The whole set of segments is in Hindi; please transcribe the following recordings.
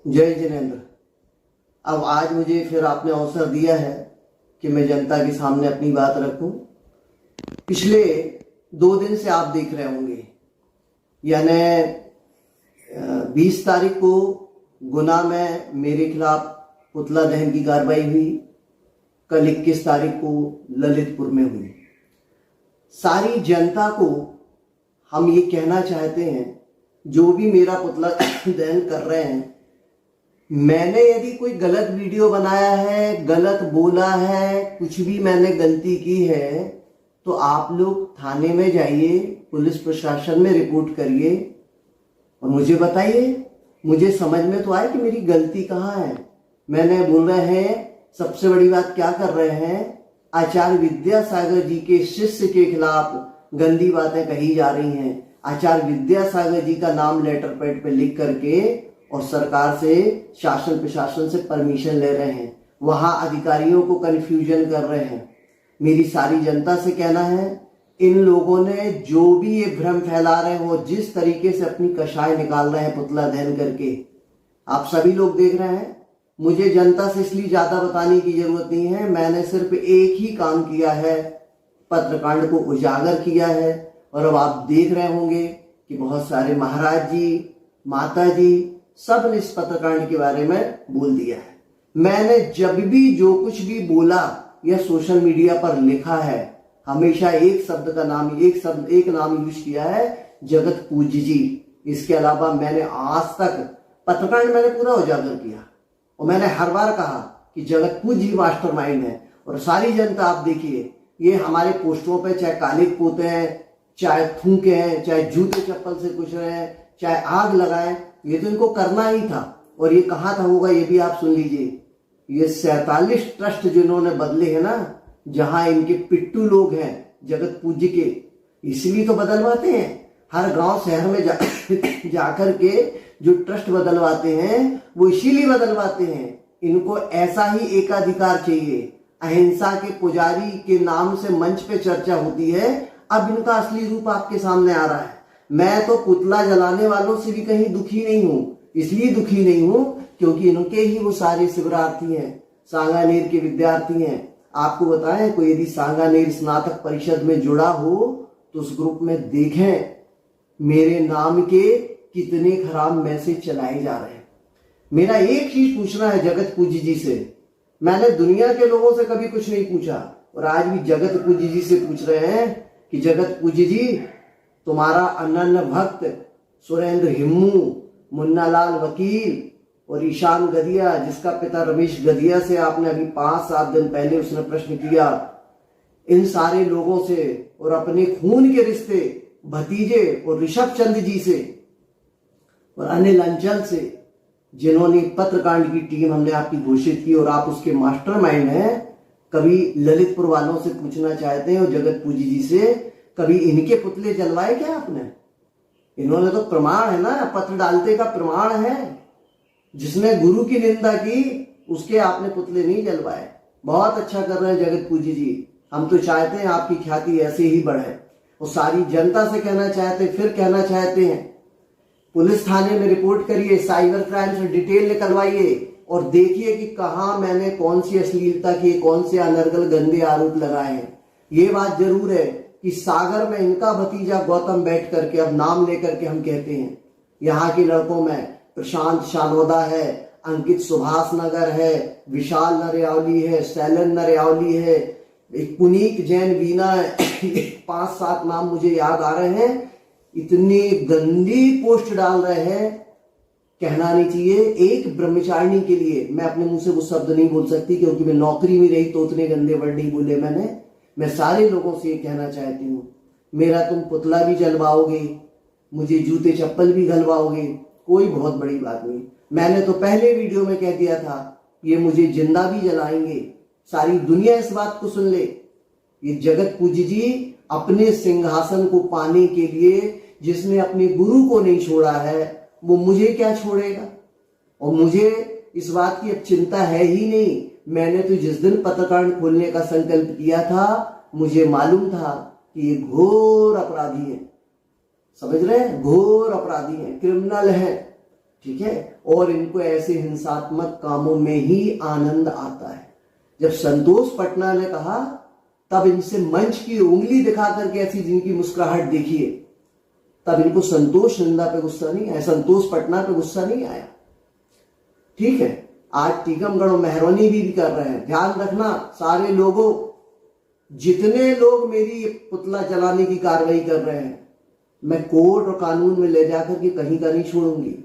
जय जिनेन्द्र। अब आज मुझे फिर आपने अवसर दिया है कि मैं जनता के सामने अपनी बात रखूं। पिछले 2 दिन से आप देख रहे होंगे, यानी 20 तारीख को गुना में मेरे खिलाफ पुतला दहन की कार्रवाई हुई। कल 21 तारीख को ललितपुर में हुई। सारी जनता को हम ये कहना चाहते हैं, जो भी मेरा पुतला दहन कर रहे हैं, मैंने यदि कोई गलत वीडियो बनाया है, गलत बोला है, कुछ भी मैंने गलती की है, तो आप लोग थाने में जाइए, पुलिस प्रशासन में रिपोर्ट करिए और मुझे बताइए। मुझे समझ में तो आए कि मेरी गलती कहाँ है। मैंने बोल रहे हैं, सबसे बड़ी बात क्या कर रहे हैं, आचार्य विद्यासागर जी के शिष्य के खिलाफ गंदी बातें कही जा रही हैं। आचार्य विद्यासागर जी का नाम लेटर पैड पे लिख करके और सरकार से, शासन प्रशासन से परमिशन ले रहे हैं। वहां अधिकारियों को कंफ्यूजन कर रहे हैं। मेरी सारी जनता से कहना है, इन लोगों ने जो भी ये भ्रम फैला रहे हो, जिस तरीके से अपनी कषाय निकाल रहे हैं पुतला दहन करके, आप सभी लोग देख रहे हैं। मुझे जनता से इसलिए ज्यादा बताने की जरूरत नहीं है। मैंने सिर्फ एक ही काम किया है, पत्रकांड को उजागर किया है। और अब आप देख रहे होंगे कि बहुत सारे महाराज जी, माता जी, सब ने इस पत्रकांड के बारे में बोल दिया है। मैंने जब भी जो कुछ भी बोला या सोशल मीडिया पर लिखा है, हमेशा एक नाम यूज किया है, जगत पूज्य जी। इसके अलावा मैंने आज तक पत्रकांड मैंने पूरा उजागर किया और मैंने हर बार कहा कि जगत पूज्य जी मास्टरमाइंड है। और सारी जनता आप देखिए, ये हमारे पोस्टरों पे चाहे काले पोते हैं, चाहे थूके हैं, चाहे जूते चप्पल से कुछ रहे हैं, चाहे आग लगाए, ये तो इनको करना ही था। और ये कहाँ था होगा, ये भी आप सुन लीजिए। ये 47 ट्रस्ट जिन्होंने बदले हैं ना, जहां इनके पिट्टू लोग हैं जगत पूज्य के, इसलिए तो बदलवाते हैं। हर गांव शहर में जाकर के जो ट्रस्ट बदलवाते हैं, वो इसीलिए बदलवाते हैं। इनको ऐसा ही एकाधिकार चाहिए। अहिंसा के पुजारी के नाम से मंच पे चर्चा होती है। अब इनका असली रूप आपके सामने आ रहा है। मैं तो पुतला जलाने वालों से भी कहीं दुखी नहीं हूं। इसलिए दुखी नहीं हूं क्योंकि इनके ही वो सारे शिविरार्थी हैं, सांगानेर के विद्यार्थी हैं। आपको बताएं, कोई यदि सांगानेर स्नातक परिषद में जुड़ा हो तो उस ग्रुप में देखें मेरे नाम के कितने खराब मैसेज चलाए जा रहे हैं। मेरा एक चीज पूछना है जगत पूज्य जी से। मैंने दुनिया के लोगों से कभी कुछ नहीं पूछा और आज भी जगत पूज्य जी से पूछ रहे हैं कि जगत पूज्य जी, तुम्हारा अनन्य भक्त सुरेंद्र हिम्मू, मुन्नालाल वकील और ईशान गदिया, जिसका पिता रमेश गदिया से आपने अभी 5-7 दिन पहले उसने प्रश्न किया, इन सारे लोगों से और अपने खून के रिश्ते भतीजे और ऋषभ चंद जी से और अनिल अंचल से, जिन्होंने पत्रकांड की टीम हमने आपकी घोषित की और आप उसके मास्टरमाइंड हैं, कभी ललितपुर वालों से पूछना चाहते हैं और जगत पूज्य जी से, कभी इनके पुतले जलवाए क्या आपने? इन्होंने तो प्रमाण है ना, पत्र डालते का प्रमाण है। जिसने गुरु की निंदा की उसके आपने पुतले नहीं जलवाए। बहुत अच्छा कर रहे हैं जगत पूज्य जी। हम तो चाहते हैं आपकी ख्याति ऐसे ही बढ़े। और सारी जनता से कहना चाहते हैं, पुलिस थाने में रिपोर्ट करिए, साइबर क्राइम से डिटेल निकलवाइए और देखिए कि कहां मैंने कौन सी अश्लीलता की, कौन से अनर्गल गंदे आरोप लगाए हैं। ये बात जरूर है कि सागर में इनका भतीजा गौतम बैठ करके, अब नाम लेकर के हम कहते हैं, यहाँ के लड़कों में प्रशांत शानोदा है, अंकित सुभाष नगर है, विशाल नरियावली है, सैलन नरियावली है, एक पुनीत जैन वीना है। 5-7 नाम मुझे याद आ रहे हैं। इतनी गंदी पोस्ट डाल रहे हैं, कहना नहीं चाहिए। एक ब्रह्मचारिणी के लिए मैं अपने मुंह से वो शब्द नहीं बोल सकती क्योंकि मैं नौकरी में रही तो उतने गंदे वर्ड नहीं बोले मैंने। मैं सारे लोगों से ये कहना चाहती हूँ, मेरा तुम पुतला भी जलवाओगे, मुझे जूते चप्पल भी घलवाओगे, कोई बहुत बड़ी बात नहीं। मैंने तो पहले वीडियो में कह दिया था, ये मुझे जिंदा भी जलाएंगे। सारी दुनिया इस बात को सुन ले। ये जगत पूज्य जी अपने सिंहासन को पाने के लिए, जिसने अपने गुरु को नहीं छोड़ा है, वो मुझे क्या छोड़ेगा। और मुझे इस बात की अब चिंता है ही नहीं। मैंने तो जिस दिन पत्रकांड खोलने का संकल्प किया था, मुझे मालूम था कि ये घोर अपराधी है। समझ रहे हैं, घोर अपराधी है, क्रिमिनल है। ठीक है, और इनको ऐसे हिंसात्मक कामों में ही आनंद आता है। जब संतोष पटना ने कहा तब इनसे मंच की उंगली दिखा करके ऐसी जिनकी मुस्कुराहट देखिए, तब इनको संतोष नंदा पे गुस्सा नहीं आया, संतोष पटना पे गुस्सा नहीं आया। ठीक है, आज टीकमगढ़ और मेहरौनी भी कर रहे हैं। ध्यान रखना सारे लोगों, जितने लोग मेरी पुतला जलाने की कार्रवाई कर रहे हैं, मैं कोर्ट और कानून में ले जाकर के कहीं का नहीं छोड़ूंगी।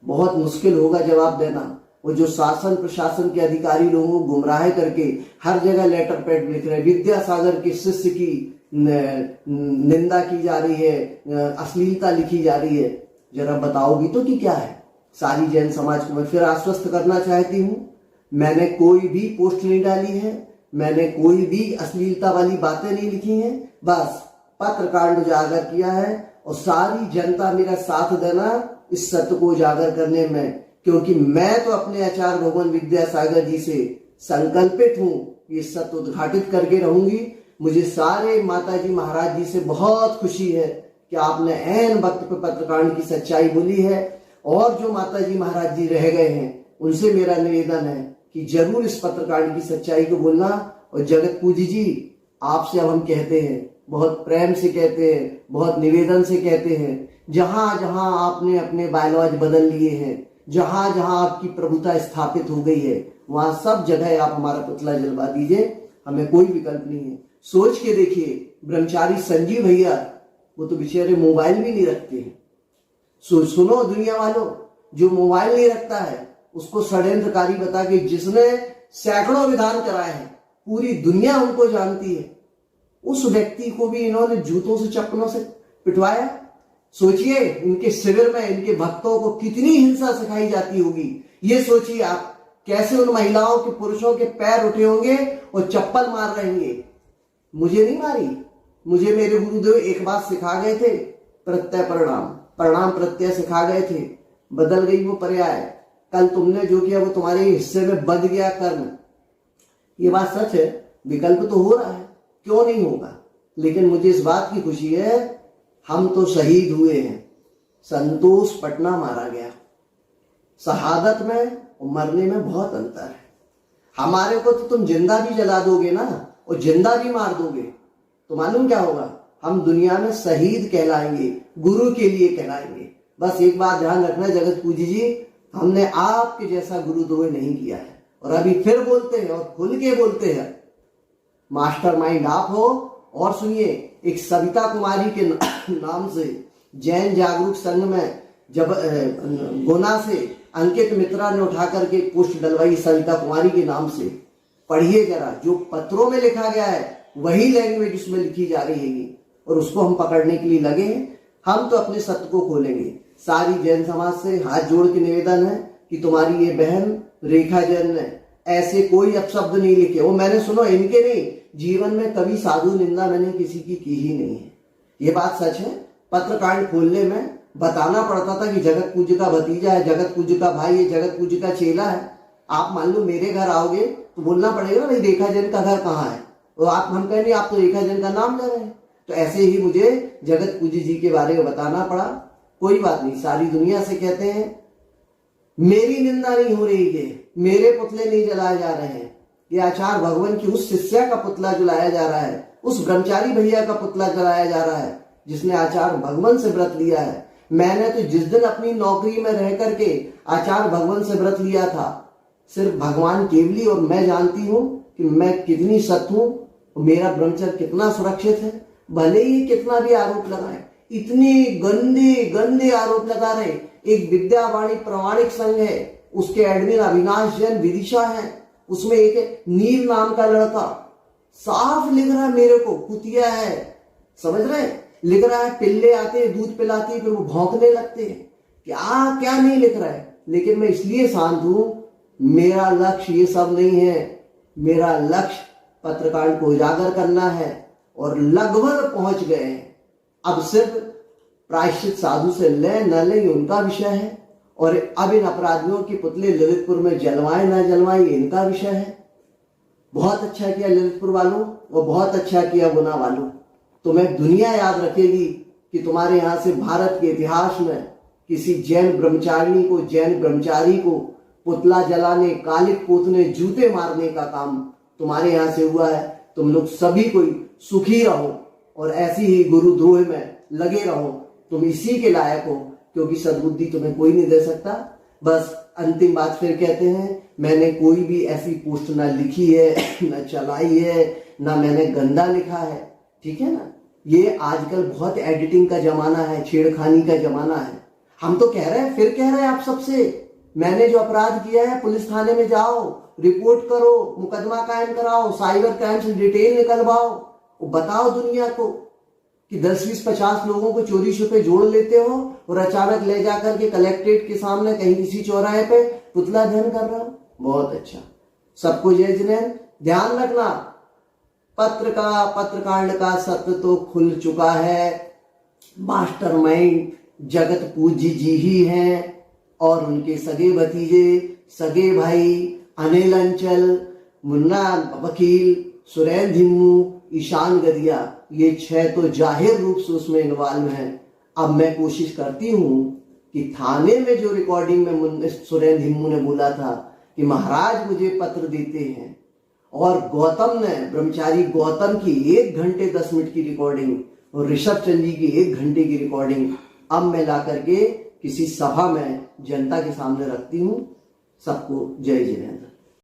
बहुत मुश्किल होगा जवाब देना। वो जो शासन प्रशासन के अधिकारी लोगों को गुमराह करके हर जगह लेटर पैड लिख रहे हैं, विद्यासागर के शिष्य की निंदा की जा रही है, अश्लीलता लिखी जा रही है, जरा बताओगी तो कि क्या है। सारी जैन समाज को मैं फिर आश्वस्त करना चाहती हूँ, मैंने कोई भी पोस्ट नहीं डाली है, मैंने कोई भी अश्लीलता वाली बातें नहीं लिखी हैं, बस पत्रकांड उजागर किया है और सारी जनता मेरा साथ देना इस सत्य को उजागर करने में, क्योंकि मैं तो अपने आचार्य भगवान विद्यासागर जी से संकल्पित हूं कि इस सत्य उद्घाटित करके रहूंगी। मुझे सारे माता जी महाराज जी से बहुत खुशी है कि आपने ऐन वक्त पे पत्रकांड की सच्चाई बोली है, और जो माता जी महाराज जी रह गए हैं उनसे मेरा निवेदन है कि जरूर इस पत्रकांड की सच्चाई को बोलना। और जगत पूजी जी, आपसे अब हम कहते हैं, बहुत प्रेम से कहते हैं, बहुत निवेदन से कहते हैं, जहां जहां आपने अपने बायलॉज बदल लिए हैं, जहां जहां आपकी प्रभुता स्थापित हो गई है, वहां सब जगह आप हमारा पुतला जलवा दीजिए, हमें कोई विकल्प नहीं है। सोच के देखिए, ब्रह्मचारी संजीव भैया, वो तो बेचारे मोबाइल भी नहीं रखते हैं। सुनो दुनिया वालों, जो मोबाइल नहीं रखता है उसको षड्यंत्रकारी बता के, जिसने सैकड़ों विधान कराए हैं, पूरी दुनिया उनको जानती है, उस व्यक्ति को भी इन्होंने जूतों से चप्पलों से पिटवाया। सोचिए इनके शिविर में इनके भक्तों को कितनी हिंसा सिखाई जाती होगी। ये सोचिए आप, कैसे उन महिलाओं के पुरुषों के पैर उठे होंगे और चप्पल मार रहेंगे। मुझे नहीं मारी, मुझे मेरे गुरुदेव एक बात सिखा गए थे, प्रत्यय परिणाम, परिणाम प्रत्यय सिखा गए थे, बदल गई वो पर्याय। कल तुमने जो किया वो तुम्हारे हिस्से में बद गया कर्म। ये बात सच है, विकल्प तो हो रहा है, क्यों नहीं होगा। लेकिन मुझे इस बात की खुशी है, हम तो शहीद हुए हैं, संतोष पटना मारा गया। शहादत में और मरने में बहुत अंतर है। हमारे को तो तुम जिंदा भी जला दोगे ना, और जिंदा भी मार दोगे, तो मालूम क्या होगा, हम दुनिया में शहीद कहलाएंगे, गुरु के लिए कहलाएंगे। बस एक बात ध्यान रखना जगत पूजी जी, हमने आपके जैसा गुरुद्रोह नहीं किया है। और अभी फिर बोलते हैं और खुल के बोलते हैं, मास्टरमाइंड आप हो। और सुनिए, एक सविता कुमारी के नाम से जैन जागरूक संघ में जब गुना से अंकित मित्रा ने उठा करके पोस्ट डलवाई सविता कुमारी के नाम से, पढ़िए जरा, जो पत्रों में लिखा गया है वही लैंग्वेज उसमें लिखी जा रही है, और उसको हम पकड़ने के लिए लगे हैं। हम तो अपने सत्य को खोलेंगे। सारी जैन समाज से हाथ जोड़ के निवेदन है कि तुम्हारी ये बहन रेखा जैन ने ऐसे कोई अपशब्द नहीं लिखे। वो मैंने सुनो, इनके नहीं, जीवन में कभी साधु निंदा मैंने किसी की ही नहीं है। ये बात सच है। पत्रकांड खोलने में बताना पड़ता था कि जगत पूज्य का भतीजा है, जगत पूज्य का भाई है, जगत पूज्य का चेला है। आप मान लो मेरे घर आओगे तो बोलना पड़ेगा भाई रेखा जैन का घर कहाँ है, और आप हम कहेंगे आप तो रेखा जैन का नाम ले रहे हैं। तो ऐसे ही मुझे जगत पूज्य जी के बारे में बताना पड़ा। कोई बात नहीं, सारी दुनिया से कहते हैं, मेरी निंदा नहीं हो रही है, मेरे पुतले नहीं जलाए जा रहे हैं, ये आचार्य भगवान की उस शिष्या का पुतला जलाया जा रहा है, उस ब्रह्मचारी भैया का पुतला जलाया जा रहा है जिसने आचार्य भगवान से व्रत लिया है। मैंने तो जिस दिन अपनी नौकरी में रह करके आचार्य भगवान से व्रत लिया था, सिर्फ भगवान केवली और मैं जानती हूँ कि मैं कितनी सत हूँ, मेरा ब्रह्मचर्य कितना सुरक्षित है। भले ही कितना भी आरोप लगाए, इतने गंदे गंदे आरोप लगा रहे। एक विद्यावाणी प्रमाणिक संघ है, उसके एडमिन अविनाश जैन विदिशा है, उसमें एक नील नाम का लड़का साफ लिख रहा है मेरे को कुतिया है, समझ रहे, लिख रहा है पिल्ले आते हैं दूध पिलाते फिर वो भौंकने लगते हैं, क्या क्या नहीं लिख रहा है। लेकिन मैं इसलिए शांत हूं, मेरा लक्ष्य ये सब नहीं है, मेरा लक्ष्य पत्रकांड को उजागर करना है और लगभग पहुंच गए हैं। अब सिर्फ प्रायश्चित साधु से ले न ले ये उनका विषय है, और अब इन अपराधियों के पुतले ललितपुर में जलवाए ना जलवाए ये इनका विषय है। बहुत अच्छा किया ललितपुर वालों, और बहुत अच्छा किया गुना वालों। तुम्हें दुनिया याद रखेगी कि तुम्हारे यहाँ से भारत के इतिहास में किसी जैन ब्रह्मचारी को पुतला जलाने, कालिक पोतने, जूते मारने का काम तुम्हारे यहाँ से हुआ है। तुम लोग सभी कोई सुखी रहो और ऐसी ही गुरुद्रोह में लगे रहो। तुम इसी के लायक हो, क्योंकि सद्बुद्धि तुम्हें कोई नहीं दे सकता। बस अंतिम बात फिर कहते हैं, मैंने कोई भी ऐसी पोस्ट ना लिखी है, ना चलाई है, ना मैंने गंदा लिखा है, ठीक है ना। ये आजकल बहुत एडिटिंग का जमाना है, छेड़खानी का जमाना है। हम तो कह रहे हैं, फिर कह रहे हैं आप सबसे, मैंने जो अपराध किया है पुलिस थाने में जाओ, रिपोर्ट करो, मुकदमा कायम कराओ, साइबर क्राइम से डिटेल निकलवाओ, बताओ दुनिया को कि 10, 20, 50 लोगों को चोरी छुपे जोड़ लेते हो और अचानक ले जाकर के कलेक्ट्रेट के सामने कहीं किसी चौराहे पे पुतला दहन कर रहा हो। बहुत अच्छा, सबको जय जिनेंद्र। ध्यान रखना, पत्रकांड का सत्य तो खुल चुका है। मास्टरमाइंड जगत पूज्य जी ही हैं और उनके सगे भतीजे, सगे भाई अनिल अंचल, मुन्ना वकील, सुरेंद्र हिम्मू, ईशान गदिया, ये 6 तो जाहिर रूप से उसमें इन्वॉल्व हैं। अब मैं कोशिश करती हूं कि थाने में जो रिकॉर्डिंग में सुरेंद्र हिम्मू ने बोला था कि महाराज मुझे पत्र देते हैं, और गौतम ने, ब्रह्मचारी गौतम की 1 घंटे 10 मिनट की रिकॉर्डिंग और ऋषभ चंद जी की 1 घंटे की रिकॉर्डिंग अब मैं ला करके किसी सभा में जनता के सामने रखती हूं। सबको जय जिनेंद्र।